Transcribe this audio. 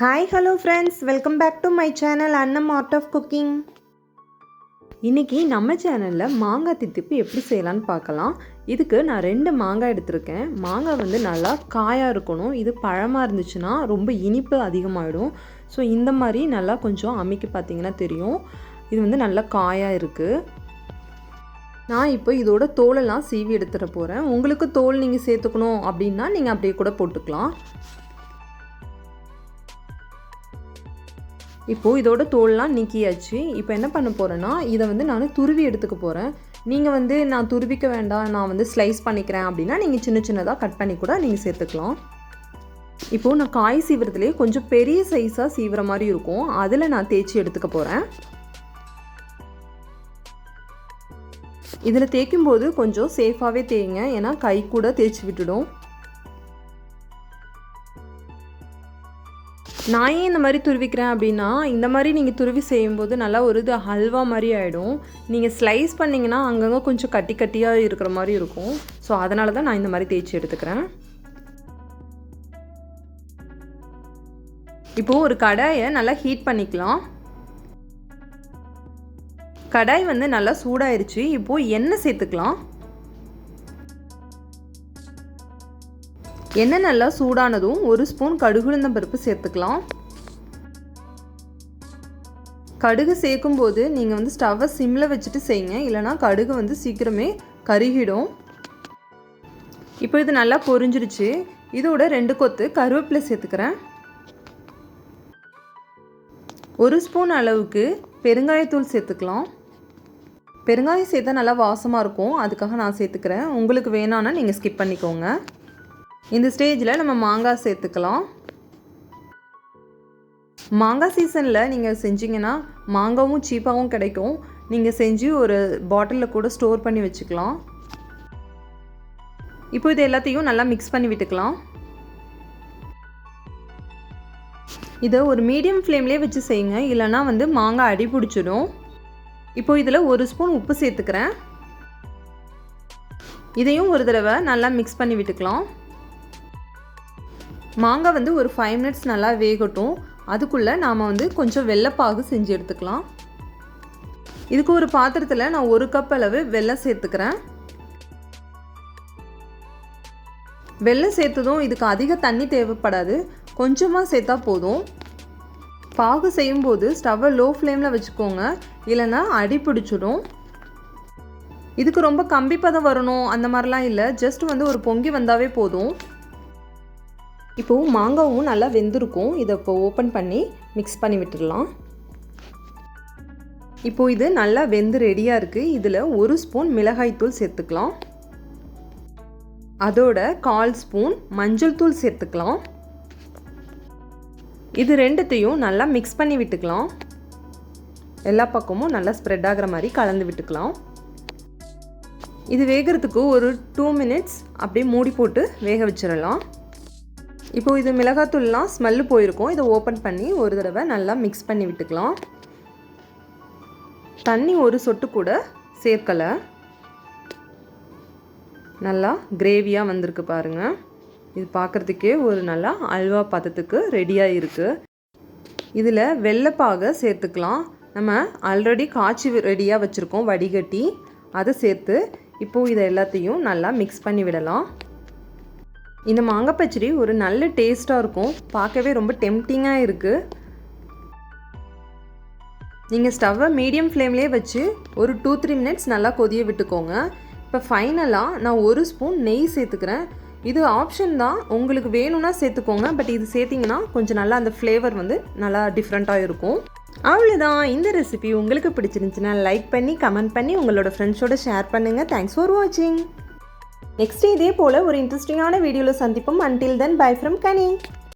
Hi, hello friends, welcome back to my channel annamartofcooking. இன்னைக்கு நம்ம சேனல்ல மாங்காய் தித்திப்பு எப்படி செய்யலாம்னு பார்க்கலாம். இதுக்கு நான் 2 மாங்காய் எடுத்துர்க்கேன். மாங்காய் வந்து நல்லா காயா இருக்கணும். இது பழமா இருந்துச்சுனா ரொம்ப இனிப்பு அதிகமாயிடும். சோ இந்த மாதிரி நல்லா கொஞ்சம் அமிக்கி பாத்தீங்கன்னா தெரியும். இது வந்து நல்லா காயா இருக்கு. நான் இப்போ இதோட தோல் எல்லாம் சீவி எடுத்துற போறேன். உங்களுக்கு தோல் நீங்க சேர்த்துக்கணும் அப்படினா நீங்க அப்படியே கூட போட்டுக்கலாம். இப்போ இதோட தோல்லாம் நீக்கியாச்சு. இப்போ என்ன பண்ண போறேன்னா இத வந்து நான் துருவி எடுத்துக்க போறேன். நீங்க வந்து நான் துருவிக்க வேண்டாம், நான் வந்து ஸ்லைஸ் பண்ணிக்கிறேன் அப்படினா நீங்க சின்ன சின்னதா கட் பண்ணி கூட நீங்க சேர்த்துக்கலாம். இப்போ நான் காய் சீவறதுலயே கொஞ்சம் பெரிய சைஸா சீவற மாதிரி இருக்கும். அதுல நான் தேய்ச்சி எடுத்துக்க போறேன். இதுல தேய்க்கும்போது கொஞ்சம் சேஃபாவே தேய்ங்க, ஏனா கை கூட தேய்ச்சி விட்டுடும். நான் ஏன் இந்த மாதிரி துருவிக்கிறேன் அப்படின்னா இந்த மாதிரி நீங்கள் துருவி செய்யும்போது நல்லா ஒரு இது ஹல்வா மாதிரி ஆகிடும். நீங்கள் ஸ்லைஸ் பண்ணிங்கன்னா அங்கங்கே கொஞ்சம் கட்டி கட்டியாக இருக்கிற மாதிரி இருக்கும். ஸோ அதனால தான் நான் இந்த மாதிரி தேய்ச்சி எடுத்துக்கிறேன். இப்போது ஒரு கடாயை நல்லா ஹீட் பண்ணிக்கலாம். கடாய் வந்து நல்லா சூடாயிருச்சு. இப்போது எண்ணெய் சேர்த்துக்கலாம். எண்ணெய் நல்லா சூடானதும் 1 ஸ்பூன் கடுகு உளுந்தம் பருப்பு சேர்த்துக்கலாம். கடுகு சேர்க்கும்போது நீங்கள் வந்து ஸ்டவ்வை சிம்மில் வச்சுட்டு செய்யுங்க, இல்லைனா கடுகு வந்து சீக்கிரமே கருகிடும். இப்போ இது நல்லா பொரிஞ்சிருச்சு. இதோட 2 கொத்து கருவேப்பிலை சேர்த்துக்கிறேன். 1 ஸ்பூன் அளவுக்கு பெருங்காயத்தூள் சேர்த்துக்கலாம். பெருங்காயம் சேர்த்தா நல்லா வாசமாக இருக்கும், அதுக்காக நான் சேர்த்துக்கிறேன். உங்களுக்கு வேணான்னா நீங்கள் ஸ்கிப் பண்ணிக்கோங்க. இந்த ஸ்டேஜில் நம்ம மாங்காய் சேர்த்துக்கலாம். மாங்காய் சீசனில் நீங்கள் செஞ்சிங்கன்னா மாங்காவும் சீப்பாகவும் கிடைக்கும். நீங்கள் செஞ்சு ஒரு பாட்டிலில் கூட ஸ்டோர் பண்ணி வச்சுக்கலாம். இப்போ இது எல்லாத்தையும் நல்லா மிக்ஸ் பண்ணி விட்டுக்கலாம். இதை ஒரு மீடியம் ஃப்ளேம்லேயே வச்சு செய்யுங்க, இல்லைனா வந்து மாங்காய் அடி பிடிச்சிடும். இப்போ இதில் 1 ஸ்பூன் உப்பு சேர்த்துக்கிறேன். இதையும் ஒரு தடவை நல்லா மிக்ஸ் பண்ணி விட்டுக்கலாம். மாங்காய் வந்து ஒரு 5 மினிட்ஸ் நல்லா வேகட்டும். அதுக்குள்ளே நாம் வந்து கொஞ்சம் வெள்ளைப்பாகு செஞ்சு எடுத்துக்கலாம். இதுக்கு ஒரு பாத்திரத்தில் நான் 1 கப் அளவு வெல்லம் சேர்த்துக்கிறேன். வெல்லம் சேர்த்ததும் இதுக்கு அதிக தண்ணி தேவைப்படாது, கொஞ்சமாக சேர்த்தா போதும். பாகு செய்யும்போது ஸ்டவ்வை லோ ஃப்ளேமில் வச்சுக்கோங்க, இல்லைன்னா அடி பிடிச்சிடும். இதுக்கு ரொம்ப கம்பி பதம் வரணும் அந்த மாதிரிலாம் இல்லை, ஜஸ்ட் வந்து ஒரு பொங்கி வந்தாவே போதும். இப்போது மாங்காவும் நல்லா வெந்திருக்கும். இதை இப்போ ஓப்பன் பண்ணி மிக்ஸ் பண்ணி விட்டுடலாம். இப்போது இது நல்லா வெந்து ரெடியாக இருக்குது. இதில் 1 ஸ்பூன் மிளகாய்த்தூள் சேர்த்துக்கலாம். அதோட 1/4 ஸ்பூன் மஞ்சள் தூள் சேர்த்துக்கலாம். இது ரெண்டுத்தையும் நல்லா மிக்ஸ் பண்ணி விட்டுக்கலாம். எல்லா பக்கமும் நல்லா ஸ்ப்ரெட் ஆகிற மாதிரி கலந்து விட்டுக்கலாம். இது வேகிறதுக்கு ஒரு 2 மினிட்ஸ் அப்படியே மூடி போட்டு வேக வச்சிடலாம். இப்போ இது மிளகாத்தூள்லாம் ஸ்மெல்லு போயிருக்கும். இதை ஓப்பன் பண்ணி ஒரு தடவை நல்லா மிக்ஸ் பண்ணி விட்டுக்கலாம். தண்ணி ஒரு சொட்டு கூட சேர்க்கலை. நல்லா கிரேவியாக வந்திருக்கு பாருங்கள். இது பார்க்குறதுக்கே ஒரு நல்லா அல்வா பதத்துக்கு ரெடியாக இருக்குது. இதில் வெள்ளைப்பாகை சேர்த்துக்கலாம். நம்ம ஆல்ரெடி காய்ச்சி ரெடியாக வச்சுருக்கோம் வடிகட்டி, அதை சேர்த்து இப்போது இதை எல்லாத்தையும் நல்லா மிக்ஸ் பண்ணி விடலாம். இந்த மாங்காய் பச்சடி ஒரு நல்ல டேஸ்ட்டாக இருக்கும். பார்க்கவே ரொம்ப டெம்டிங்காக இருக்குது. நீங்கள் ஸ்டவ்வை மீடியம் ஃப்ளேம்லேயே வச்சு ஒரு 2-3 மினிட்ஸ் நல்லா கொதிய விட்டுக்கோங்க. இப்போ ஃபைனலாக நான் 1 ஸ்பூன் நெய் சேர்த்துக்கிறேன். இது ஆப்ஷன் தான், உங்களுக்கு வேணும்னா சேர்த்துக்கோங்க. பட் இது சேர்த்திங்கன்னா கொஞ்சம் நல்லா அந்த ஃப்ளேவர் வந்து நல்லா டிஃப்ரெண்ட்டாக இருக்கும். அவ்வளோதான். இந்த ரெசிபி உங்களுக்கு பிடிச்சிருந்துச்சுன்னா லைக் பண்ணி கமெண்ட் பண்ணி உங்களோட ஃப்ரெண்ட்ஸோட ஷேர் பண்ணுங்கள். தேங்க்ஸ் ஃபார் வாட்சிங். நெக்ஸ்ட் இதே போல் ஒரு இன்ட்ரெஸ்டிங்கான வீடியோவில் சந்திப்போம். Until then, bye from Kani.